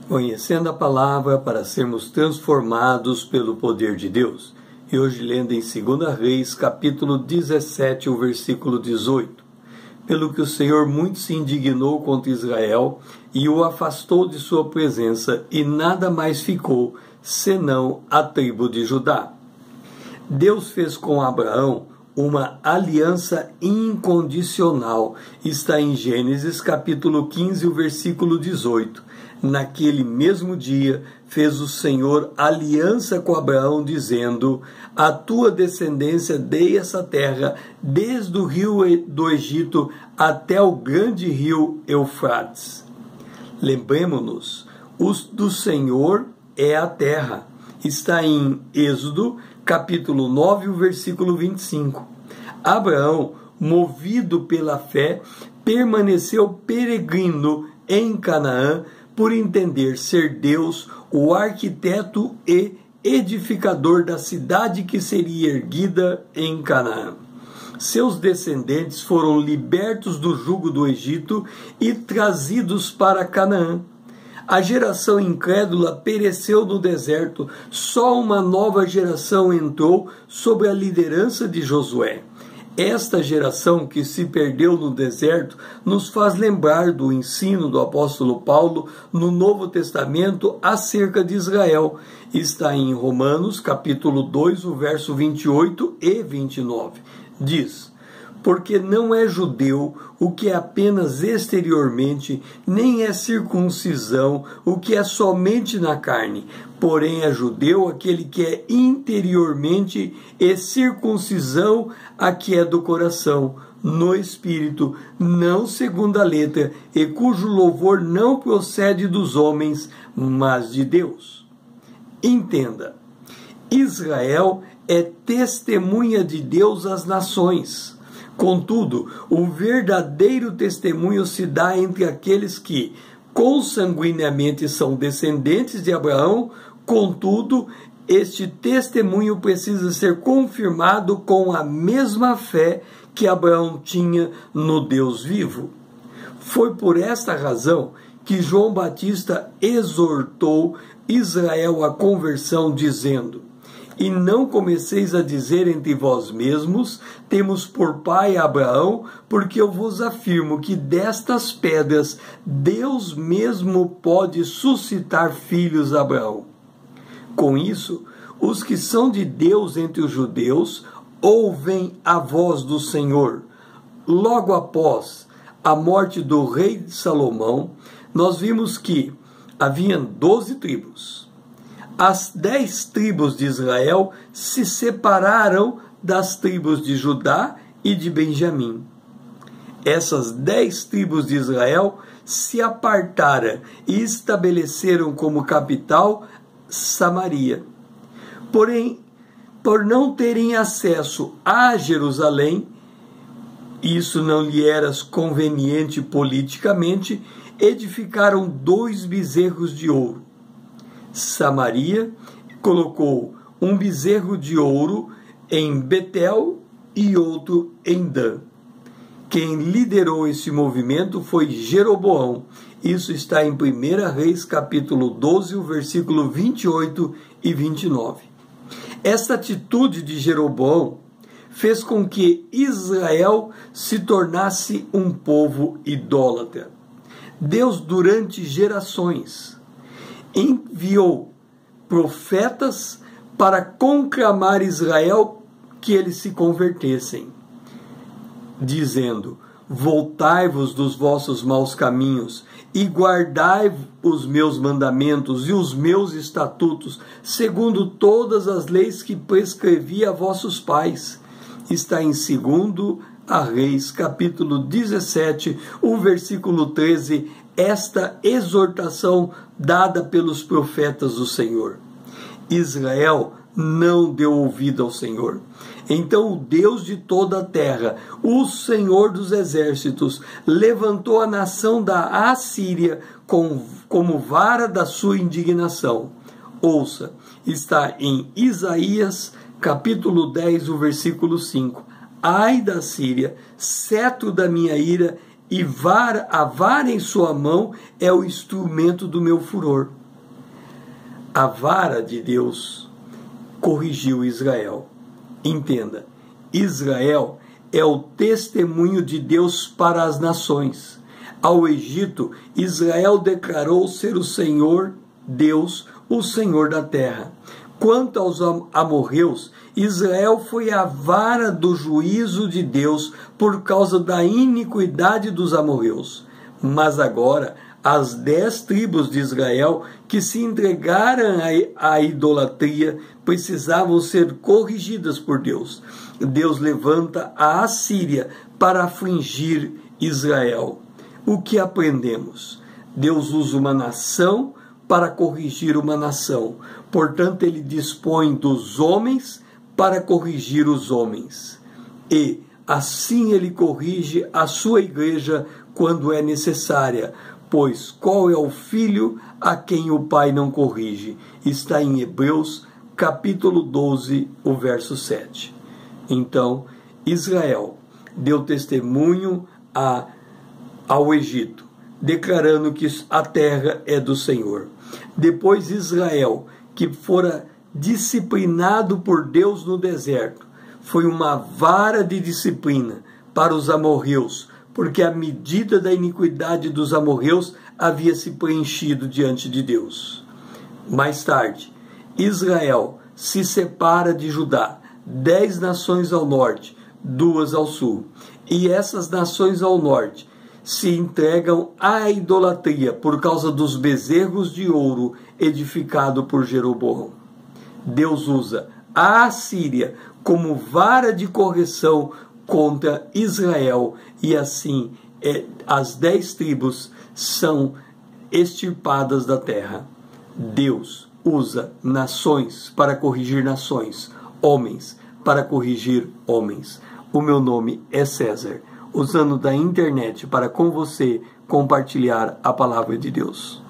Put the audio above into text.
Conhecendo a palavra para sermos transformados pelo poder de Deus. E hoje lendo em 2 Reis, capítulo 17, o versículo 18. Pelo que o Senhor muito se indignou contra Israel e o afastou de sua presença, e nada mais ficou, senão a tribo de Judá. Deus fez com Abraão uma aliança incondicional. Está em Gênesis capítulo 15, o versículo 18. Naquele mesmo dia fez o Senhor aliança com Abraão, dizendo: a tua descendência dei essa terra, desde o rio do Egito até o grande rio Eufrates. Lembremos-nos, do Senhor é a terra. Está em Êxodo capítulo 9, o versículo 25. Abraão, movido pela fé, permaneceu peregrino em Canaã, por entender ser Deus o arquiteto e edificador da cidade que seria erguida em Canaã. Seus descendentes foram libertos do jugo do Egito e trazidos para Canaã. A geração incrédula pereceu no deserto, só uma nova geração entrou sob a liderança de Josué. Esta geração que se perdeu no deserto nos faz lembrar do ensino do apóstolo Paulo no Novo Testamento acerca de Israel. Está em Romanos, capítulo 2, o verso 28 e 29. Diz: porque não é judeu o que é apenas exteriormente, nem é circuncisão o que é somente na carne, porém é judeu aquele que é interiormente, e circuncisão a que é do coração, no espírito, não segundo a letra, e cujo louvor não procede dos homens, mas de Deus. Entenda, Israel é testemunha de Deus às nações. Contudo, o verdadeiro testemunho se dá entre aqueles que, consanguineamente, são descendentes de Abraão. Contudo, este testemunho precisa ser confirmado com a mesma fé que Abraão tinha no Deus vivo. Foi por esta razão que João Batista exortou Israel à conversão, dizendo: e não comeceis a dizer entre vós mesmos, temos por pai Abraão, porque eu vos afirmo que destas pedras Deus mesmo pode suscitar filhos a Abraão. Com isso, os que são de Deus entre os judeus ouvem a voz do Senhor. Logo após a morte do rei Salomão, nós vimos que haviam 12 tribos. As 10 tribos de Israel se separaram das tribos de Judá e de Benjamim. Essas 10 tribos de Israel se apartaram e estabeleceram como capital Samaria. Porém, por não terem acesso a Jerusalém, isso não lhe era conveniente politicamente, edificaram 2 bezerros de ouro. Samaria colocou um bezerro de ouro em Betel e outro em Dan. Quem liderou esse movimento foi Jeroboão. Isso está em 1 Reis, capítulo 12, o versículo 28 e 29. Esta atitude de Jeroboão fez com que Israel se tornasse um povo idólatra. Deus, durante gerações, enviou profetas para conclamar Israel que eles se convertessem, dizendo: voltai-vos dos vossos maus caminhos e guardai os meus mandamentos e os meus estatutos, segundo todas as leis que prescrevi a vossos pais. Está em 2 Reis, capítulo 17, o versículo 13, esta exortação dada pelos profetas do Senhor. Israel não deu ouvido ao Senhor. Então o Deus de toda a terra, o Senhor dos exércitos, levantou a nação da Assíria como vara da sua indignação. Ouça, está em Isaías, capítulo 10, o versículo 5. Ai da Síria, cetro da minha ira, e a vara em sua mão é o instrumento do meu furor. A vara de Deus corrigiu Israel. Entenda, Israel é o testemunho de Deus para as nações. Ao Egito, Israel declarou ser o Senhor Deus, o Senhor da terra. Quanto aos amorreus, Israel foi a vara do juízo de Deus por causa da iniquidade dos amorreus. Mas agora, as 10 tribos de Israel que se entregaram à idolatria precisavam ser corrigidas por Deus. Deus levanta a Assíria para afligir Israel. O que aprendemos? Deus usa uma nação para corrigir uma nação. Portanto, ele dispõe dos homens para corrigir os homens. E assim ele corrige a sua igreja quando é necessária. Pois qual é o filho a quem o pai não corrige? Está em Hebreus, capítulo 12, o verso 7. Então, Israel deu testemunho ao Egito, declarando que a terra é do Senhor. Depois Israel, que fora disciplinado por Deus no deserto, foi uma vara de disciplina para os amorreus, porque a medida da iniquidade dos amorreus havia se preenchido diante de Deus. Mais tarde, Israel se separa de Judá, 10 nações ao norte, 2 ao sul. E essas nações ao norte se entregam à idolatria por causa dos bezerros de ouro edificado por Jeroboão. Deus usa a Assíria como vara de correção contra Israel, e assim as 10 tribos são extirpadas da terra. Deus usa nações para corrigir nações, homens para corrigir homens. O meu nome é César, usando da internet para com você compartilhar a palavra de Deus.